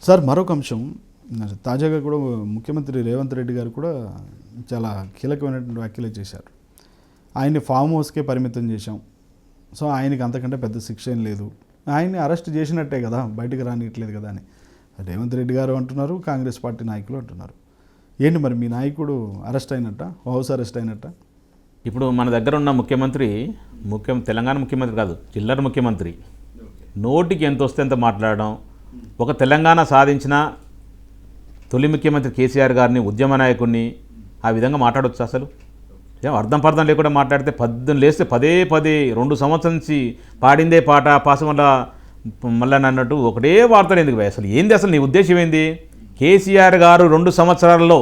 Sir మరొక అంశం తాజాగా కూడా ముఖ్యమంత్రి రేవంత్ రెడ్డి గారు కూడా చాలా కీలకమైనటువంటి వ్యాఖ్యలు చేశారు. ఆయన్ని ఫామ్ హౌస్కే పరిమితం చేశాం, సో ఆయనకి అంతకంటే పెద్ద శిక్ష ఏం లేదు, ఆయన్ని అరెస్ట్ చేసినట్టే కదా, బయటకు రానియట్లేదు కదా అని రేవంత్ రెడ్డి గారు అంటున్నారు, కాంగ్రెస్ పార్టీ నాయకులు అంటున్నారు. ఏంటి మరి మీ నాయకుడు అరెస్ట్ అయినట్ట, హౌస్ అరెస్ట్ అయినట్ట? ఇప్పుడు మన దగ్గర ఉన్న ముఖ్యమంత్రి తెలంగాణ ముఖ్యమంత్రి కాదు, చిల్లర ముఖ్యమంత్రి. నోటికి ఎంత వస్తే ఎంత మాట్లాడడం. ఒక తెలంగాణ సాధించిన తొలి ముఖ్యమంత్రి కేసీఆర్ గారిని, ఉద్యమ నాయకుడిని ఆ విధంగా మాట్లాడవచ్చు? అసలు ఏం అర్థం పర్థం లేకుండా మాట్లాడితే లేస్తే పదే 2 సంవత్సరం నుంచి పాడిందే పాట పాసం వల్ల మళ్ళీ అన్నట్టు ఒకటే వార్తలు ఎందుకు? అసలు ఏంది, అసలు నీ ఉద్దేశం ఏంది? కేసీఆర్ గారు 2 సంవత్సరాల్లో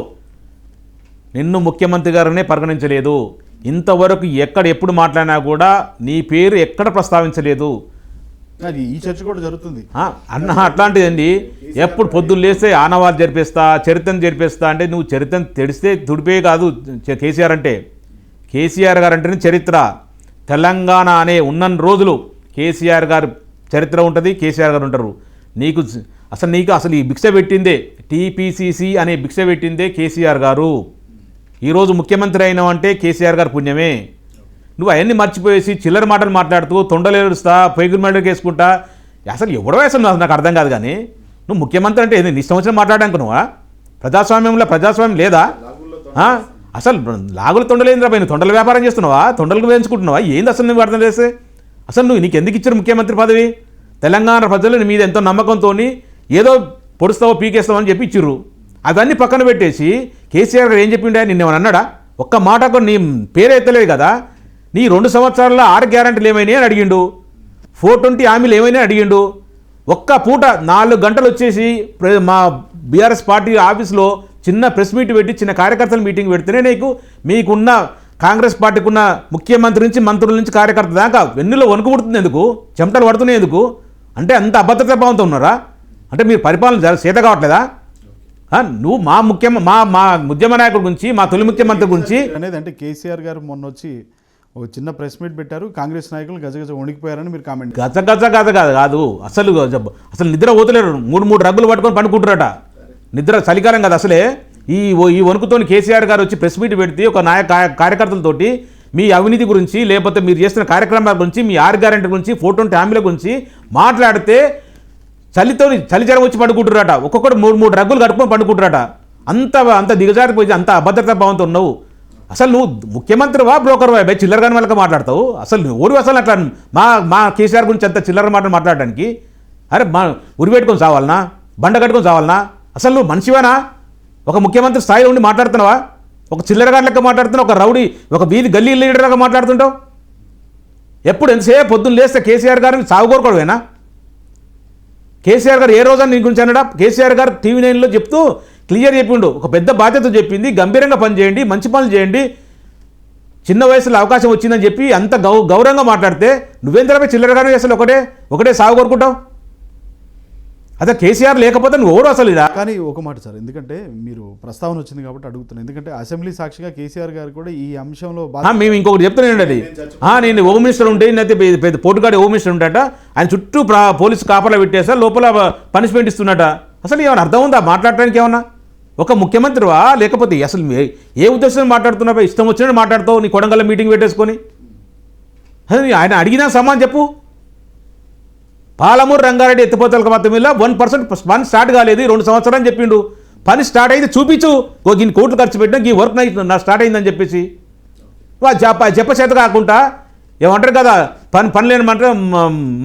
నిన్ను ముఖ్యమంత్రి గారినే పరిగణించలేదు. ఇంతవరకు ఎప్పుడు మాట్లాడినా కూడా నీ పేరు ఎక్కడ ప్రస్తావించలేదు. ఈ చర్చ కూడా జరుగుతుంది అన్న. అట్లాంటిదండి, ఎప్పుడు పొద్దున్న లేస్తే ఆనవాళ్ళు జరిపిస్తా, చరిత్రను జరిపిస్తా అంటే నువ్వు చరిత్రను తెడిస్తే తుడిపే కాదు. కేసీఆర్ అంటే, కేసీఆర్ గారు అంటేనే చరిత్ర. తెలంగాణ అనే ఉన్న రోజులు కేసీఆర్ గారు చరిత్ర ఉంటుంది, కేసీఆర్ గారు ఉంటారు. నీకు అసలు ఈ భిక్ష పెట్టిందే, టీపీసీసీ అనే భిక్ష పెట్టిందే కేసీఆర్ గారు. ఈరోజు ముఖ్యమంత్రి అయినావంటే కేసీఆర్ గారు పుణ్యమే. నువ్వు అవన్నీ మర్చిపోయేసి చిల్లర మాటలు మాట్లాడుతూ తొండలేరుస్తా, పైగురు మెడకి వేసుకుంటా. అసలు ఎవడో అసలు నాకు అర్థం కాదు. కానీ నువ్వు ముఖ్యమంత్రి అంటే నీ సంవత్సరం మాట్లాడడానికి నువ్వా? ప్రజాస్వామ్యం లేదా? అసలు లాగుల తొండలేంద్రా పైన తొండల వ్యాపారం చేస్తున్నావా? తొండలకు వేయించుకుంటున్నావా? ఏంది అసలు నువ్వు అర్థం చేస్తే? అసలు నీకు ఎందుకు ఇచ్చారు ముఖ్యమంత్రి పదవి? తెలంగాణ ప్రజలు నీ మీద ఎంతో నమ్మకంతో ఏదో పొడుస్తావో పీకేస్తావో అని చెప్పి ఇచ్చిర్రు. అవన్నీ పక్కన పెట్టేసి కేసీఆర్ గారు ఏం చెప్పిండే? నిన్నేమని అన్నాడా? ఒక్క మాట నీ పేరు ఎత్తలేదు కదా. నీ 2 సంవత్సరాల్లో 6 గ్యారెంటీలు ఏమైనా అని అడిగిండు, 420 హామీలు ఏమైనా అడిగిండు. ఒక్క పూట 4 గంటలు వచ్చేసి మా బీఆర్ఎస్ పార్టీ ఆఫీస్లో చిన్న ప్రెస్ మీట్ పెట్టి, చిన్న కార్యకర్తల మీటింగ్ పెడితేనే మీకున్న కాంగ్రెస్ పార్టీకి ఉన్న ముఖ్యమంత్రి నుంచి, మంత్రుల నుంచి, కార్యకర్త దాకా వెన్నులో వణుకు పుడుతుంది ఎందుకు? చెమటలు పడుతున్నాయి ఎందుకు? అంటే అంత అభద్రతా భావంతో ఉన్నారా? అంటే మీరు పరిపాలన చేత కావట్లేదా? నువ్వు మా ఉద్యమ నాయకుడి గురించి, మా తొలి ముఖ్యమంత్రి గురించి అనేది అంటే కేసీఆర్ గారు మొన్న వచ్చి ఒక చిన్న ప్రెస్ మీట్ పెట్టారు, కాంగ్రెస్ నాయకులు గజగజ వణికిపోయారని మీరు కామెంట్. కాదు అసలు నిద్ర పోతలేరు. 3 రగ్గులు పట్టుకొని పండుకుంటారట. నిద్ర చలికాలం కాదు అసలే. ఈ వణుకుతోని కేసీఆర్ గారు వచ్చి ప్రెస్ మీట్ పెడితే ఒక కార్యకర్తలతోటి మీ అవినీతి గురించి, లేకపోతే మీరు చేస్తున్న కార్యక్రమాల గురించి, మీ 6 గ్యారెంటీ గురించి, 420 హామీల గురించి మాట్లాడితే చలిచరం వచ్చి పండుకుంటారట. ఒక్కొక్కటి 3 రగ్గులు కట్టుకొని పండుకుంటారట. అంత దిగజారిపోయి, అంత అభద్రతా భావంతో ఉన్నావు. అసలు నువ్వు ముఖ్యమంత్రివా, బ్రోకర్వా? చిల్లరగాని వాళ్ళకి మాట్లాడతావు. అసలు నువ్వు అసలు అట్లా మా కేసీఆర్ గురించి అంత చిల్లర మాటలు మాట్లాడడానికి? అరే ఉరి పెట్టుకొని చావాలనా? బండ కట్టుకొని చావాలనా? అసలు నువ్వు మనిషివేనా? ఒక ముఖ్యమంత్రి స్థాయిలో ఉండి మాట్లాడుతున్నావా? ఒక చిల్లరగాని లెక్క మాట్లాడుతున్నావు, ఒక రౌడీ, ఒక గల్లీ లీడర్గా మాట్లాడుతుంటావు. ఎంతసేపు పొద్దున్న లేస్తే కేసీఆర్ గారిని సాగుకోరుకోవడమేనా? కేసీఆర్ గారు ఏ రోజు నీ గురించి అన్నాడా? కేసీఆర్ గారు టీవీ 9లో చెప్తూ క్లియర్ చెప్పిండు. ఒక పెద్ద బాధ్యత చెప్పింది, గంభీరంగా పనిచేయండి, మంచి పనులు చేయండి, చిన్న వయసులో అవకాశం వచ్చిందని చెప్పి అంత గౌరవంగా మాట్లాడితే నువ్వేంద్రపై చిల్లరగానే అసలు ఒకటే సాగు కోరుకుంటావు. అదే కేసీఆర్ లేకపోతే నువ్వు ఎవరు అసలు ఇలా? కానీ ఒక మాట సార్, ఎందుకంటే మీరు ప్రస్తావన వచ్చింది కాబట్టి అడుగుతున్నాను. ఎందుకంటే అసెంబ్లీ సాక్షిగా కేసీఆర్ గారు కూడా ఈ అంశంలో మేము ఇంకొకటి చెప్తున్నాను. అది నేను హోమ్ మినిస్టర్ ఉంటే, అయితే పెద్ద పోటుగాడి హోమ్ మినిస్టర్ ఉంటాట, ఆయన చుట్టూ పోలీసు కాపలా పెట్టేసా, లోపల పనిష్మెంట్ ఇస్తున్నట. అసలు ఏమైనా అర్థం ఉందా మాట్లాడటానికి? ఏమన్నా ఒక ముఖ్యమంత్రివా? లేకపోతే అసలు ఏ ఉద్దేశం మాట్లాడుతున్నావా? ఇష్టం వచ్చినట్టు మాట్లాడుతావు నీ కొడంగల్ మీటింగ్ పెట్టేసుకొని. ఆయన అడిగినా సమానం చెప్పు. పాలమూరు రంగారెడ్డి ఎత్తిపోతల మొత్తం మీద 1% పని స్టార్ట్ కాలేదు, 2 సంవత్సరాలు అని చెప్పిండు. పని స్టార్ట్ అయితే చూపించు, ఇన్ని కోట్లు ఖర్చు పెట్టినా ఈ వర్క్ నా స్టార్ట్ అయిందని చెప్పేసి చెప్ప చేత కాకుండా ఏమంటారు కదా, పని లేనమంటే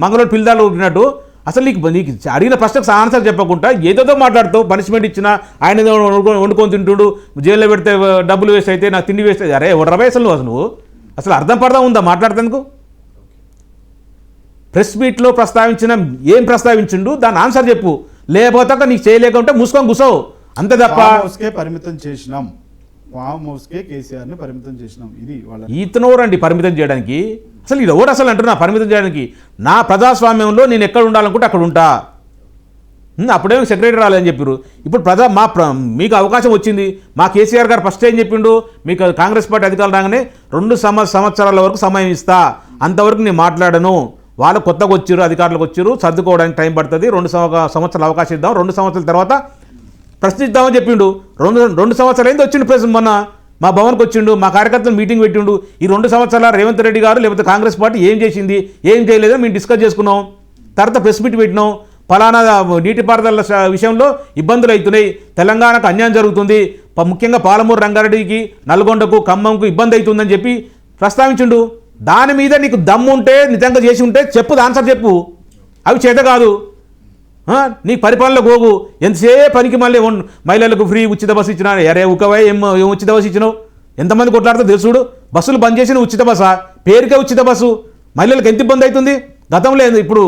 మంగళూరు పిల్లలు ఉట్టినట్టు. అసలు నీకు అడిగిన ప్రశ్నకు ఆన్సర్ చెప్పకుండా ఏదేదో మాట్లాడుతావు. పనిష్మెంట్ ఇచ్చినా ఆయన వండుకొని తింటుడు, జైల్లో పెడితే డబ్బులు వేస్ట్ అయితే, నాకు తిండి వేస్ట్ అయితే. అరే ఎవరు అసలు అసలు అర్థం పడదా ఉందా మాట్లాడతానికి? ప్రెస్ మీట్లో ఏం ప్రస్తావించిండు, దాని ఆన్సర్ చెప్పు. లేకపోతే నీకు చేయలేకుంటే మూసుకొని కూర్చోవు, అంతే తప్ప. పరిమితం చేసినాం, ఫామ్ హౌస్కే కేసీఆర్ని పరిమితం చేసినాం, ఇది వాళ్ళ ఈతనోరండి పరిమితం చేయడానికి. అసలు ఇది ఎవరు అసలు అంటున్నా పరిమితం చేయడానికి? నా ప్రజాస్వామ్యంలో నేను ఎక్కడ ఉండాలనుకుంటే అక్కడ ఉంటా. అప్పుడేమో సెక్రటరీ రాలేదని చెప్పారు. ఇప్పుడు మీకు అవకాశం వచ్చింది. మా కేసీఆర్ గారు ఫస్ట్ ఏం చెప్పిండు, మీకు కాంగ్రెస్ పార్టీ అధికారులు రాగానే 2 సంవత్సరాల వరకు సమయం ఇస్తా, అంతవరకు నేను మాట్లాడను, వాళ్ళు కొత్తగా వచ్చారు, అధికారులకు వచ్చారు, సర్దుకోవడానికి టైం పడుతుంది, 2 సంవత్సరాలు అవకాశం ఇద్దాం, 2 సంవత్సరాల తర్వాత ప్రశ్నిద్దామని చెప్పిండు. 2 సంవత్సరాలు అయింది వచ్చిండు ప్రెస్, మొన్న మా భవన్కి వచ్చిండు, మా కార్యకర్తలు మీటింగ్ పెట్టిండు. ఈ 2 సంవత్సరాల రేవంత్ రెడ్డి గారు లేకపోతే కాంగ్రెస్ పార్టీ ఏం చేసింది, ఏం చేయలేదో మేము డిస్కస్ చేసుకున్నాం. తర్వాత ప్రెస్ మీట్ పెట్టినాం. ఫలానా నీటిపారుదల విషయంలో ఇబ్బందులు అవుతున్నాయి, తెలంగాణకు అన్యాయం జరుగుతుంది, ముఖ్యంగా పాలమూరు రంగారెడ్డికి, నల్గొండకు, ఖమ్మంకు ఇబ్బంది అవుతుందని చెప్పి ప్రస్తావించిండు. దాని మీద నీకు దమ్ము ఉంటే, నిజంగా చేసి ఉంటే చెప్పు, ఆన్సర్ చెప్పు. అవి చేత కాదు. నీ పరిపాలనలో గోగు ఎంతసేపు పనికి మళ్ళీ మహిళలకు ఫ్రీ ఉచిత బస్సు ఇచ్చినా, అరే ఉకవై ఏం ఉచిత బస్సు ఇచ్చినావు, ఎంతమంది కొట్లాడుతూ తెలుసుడు. బస్సులు బంద్ చేసిన ఉచిత బస్సా, పేరుకే ఉచిత బస్సు, మహిళలకు ఎంత ఇబ్బంది అవుతుంది. గతంలో ఇప్పుడు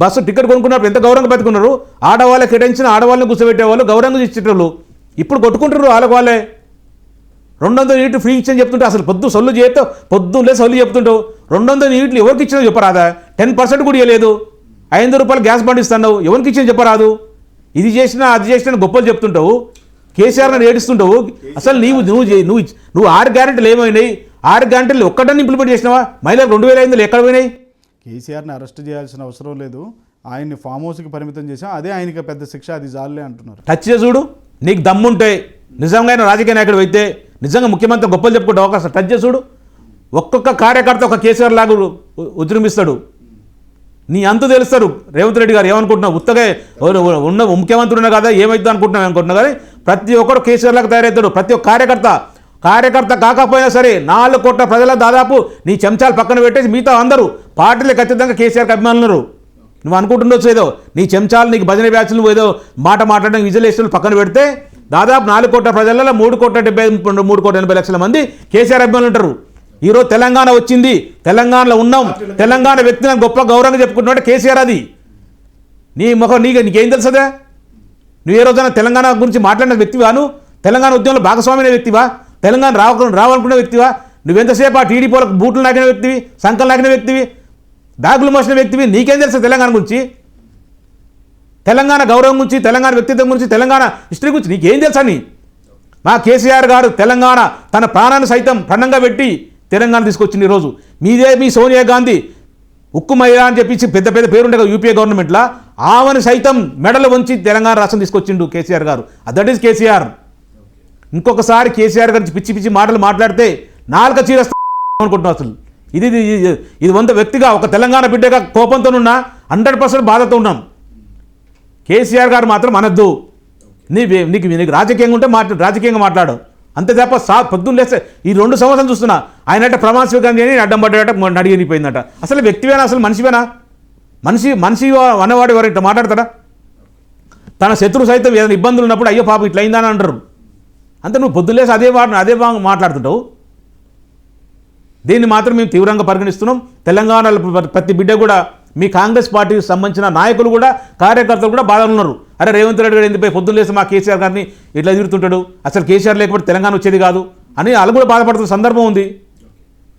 బస్సు టికెట్ కొనుక్కున్నప్పుడు ఎంత గౌరవంగా పెట్టుకున్నారు, ఆడవాళ్ళకి కేటాయించిన ఆడవాళ్ళని కూర్చోబెట్టేవాళ్ళు, గౌరవంగా ఇచ్చేటోళ్ళు. ఇప్పుడు కొట్టుకుంటారు వాళ్ళకి వాళ్ళే. 200 యూనిట్లు ఫ్రీ ఇచ్చని చెప్తుంటే అసలు సొల్లు చేస్తే పొద్దున్నే సొల్లు చెప్తుంటావు. 200 యూనిట్లు ఎవరికి ఇచ్చినా చెప్పరాదా? 10% కూడా ఇవ్వలేదు. 500 రూపాయలు గ్యాస్ బండ్ ఇస్తున్నావు, ఎవరికి ఇచ్చినా చెప్పరాదు. ఇది చేసినా అది చేసినా గొప్పలు చెప్తుంటావు, కేసీఆర్ని ఏడుస్తుంటావు. అసలు నువ్వు 6 గ్యారెంటీలు ఏమైనాయి? 6 గ్యారెంటీలు ఒక్కటని ఇంప్లిమెంట్ చేసినావా? మహిళలకు 2005 ఎక్కడ పోయినాయి? కేసీఆర్ని అరెస్ట్ చేయాల్సిన అవసరం లేదు, ఆయన్ని ఫామ్ హౌస్కి పరిమితం చేసాం, అదే ఆయనకి పెద్ద శిక్ష, అది జాలే అంటున్నారు. టచ్ చేసి చూడు, నీకు దమ్ముంటే, నిజంగా రాజకీయ నాయకుడు అయితే, నిజంగా ముఖ్యమంత్రి గొప్పలు చెప్పుకుంటే అవకాశం టచ్ చేసి చూడు. ఒక్కొక్క కార్యకర్త ఒక కేసీఆర్ లాగా ఉద్యమిస్తాడు. నీ అంతు తెలుస్తారు. రేవంత్ రెడ్డి గారు ఏమనుకుంటున్నావు, ఉత్తగా ఉన్న ముఖ్యమంత్రి ఉన్నా కదా ఏమైతే అనుకుంటున్నావు కానీ ప్రతి ఒక్కరు కేసీఆర్ లాగా తయారవుతాడు. ప్రతి ఒక్క కార్యకర్త కాకపోయినా సరే 4 కోట్ల ప్రజల దాదాపు నీ చెంచాలు పక్కన పెట్టేసి మిగతా అందరూ పార్టీలు ఖచ్చితంగా కేసీఆర్కి అభిమానులు. నువ్వు అనుకుంటుండొచ్చు ఏదో నీ చెంచాలు, నీకు భజన బ్యాచ్లు ఏదో మాట్లాడడం విజువలేషన్లు పక్కన పెడితే దాదాపు 4 కోట్ల ప్రజలలో 3,80,00,000 మంది కేసీఆర్ అభిమానులు ఉంటారు. ఈరోజు తెలంగాణ వచ్చింది, తెలంగాణలో ఉన్నాం, తెలంగాణ వ్యక్తిని గొప్ప గౌరవంగా చెప్పుకుంటున్నాడు కేసీఆర్. అది నీ ముఖం నీకేం తెలుసదా? నువ్వు ఏ రోజైనా తెలంగాణ గురించి మాట్లాడిన వ్యక్తివా? నువ్వు తెలంగాణ ఉద్యమంలో భాగస్వామ్య వ్యక్తివా? తెలంగాణ రావాలనుకున్న వ్యక్తివా? నువ్వెంతసేపు ఆ టీడీపీలకు బూట్లు నాకిన వ్యక్తివి, సంకలు నాకిన వ్యక్తివి, బ్యాగులు మోసిన వ్యక్తివి. నీకేం తెలుసు తెలంగాణ గురించి, తెలంగాణ గౌరవం గురించి, తెలంగాణ వ్యక్తిత్వం గురించి, తెలంగాణ హిస్టరీ గురించి నీకేం తెలుసా? నీ మా కేసీఆర్ గారు తెలంగాణ తన ప్రాణాన్ని సైతం పణంగా పెట్టి తెలంగాణ తీసుకొచ్చింది. ఈరోజు మీ సోనియా గాంధీ ఉక్కు మహిళ అని చెప్పి పెద్ద పేరుండే యూపీఏ గవర్నమెంట్లో ఆమెను సైతం మెడలు వంచి తెలంగాణ రాష్ట్రం తీసుకొచ్చిండు కేసీఆర్ గారు. That is KCR. ఇంకొకసారి కేసీఆర్ గురించి పిచ్చి మాటలు మాట్లాడితే నాలుక చీరస్తా అనుకుంటున్నాం. అసలు ఇది వంద వ్యక్తిగా ఒక తెలంగాణ బిడ్డగా కోపంతో ఉన్నా 100% బాధతో ఉన్నాం. కేసీఆర్ గారు మాత్రం అనద్దు. నీకు రాజకీయంగా ఉంటే రాజకీయంగా మాట్లాడు, అంతే తప్ప పొద్దున్న లేస్తే ఈ 2 సంవత్సరాలు చూస్తున్నా ఆయన అంటే ప్రమాణ స్వీకారం చేయని అడ్డం పడ్డాడట, అడిగిపోయిందట. అసలు వ్యక్తివేనా? అసలు మనిషివేనా? మనిషి అనేవాడు ఎవరు ఇట్లా మాట్లాడతాడా? తన శత్రువు సైతం ఏదైనా ఇబ్బందులు ఉన్నప్పుడు అయ్యో పాపం ఇట్లా అయిందని అంటారు. అంతే నువ్వు పొద్దులేసి అదే మాట్లాడుతుంటావు. దీన్ని మాత్రం మేము తీవ్రంగా పరిగణిస్తున్నాం. తెలంగాణలో ప్రతి బిడ్డ కూడా, మీ కాంగ్రెస్ పార్టీకి సంబంధించిన నాయకులు కూడా, కార్యకర్తలు కూడా బాధలు ఉన్నారు. అరే రేవంత్ రెడ్డి గారు ఎందుకు పొద్దులేసి మా కేసీఆర్ గారిని ఇట్లా ఎదురుతుంటాడు, అసలు కేసీఆర్ లేకపోతే తెలంగాణ వచ్చేది కాదు అని వాళ్ళు కూడా బాధపడుతున్న సందర్భం ఉంది.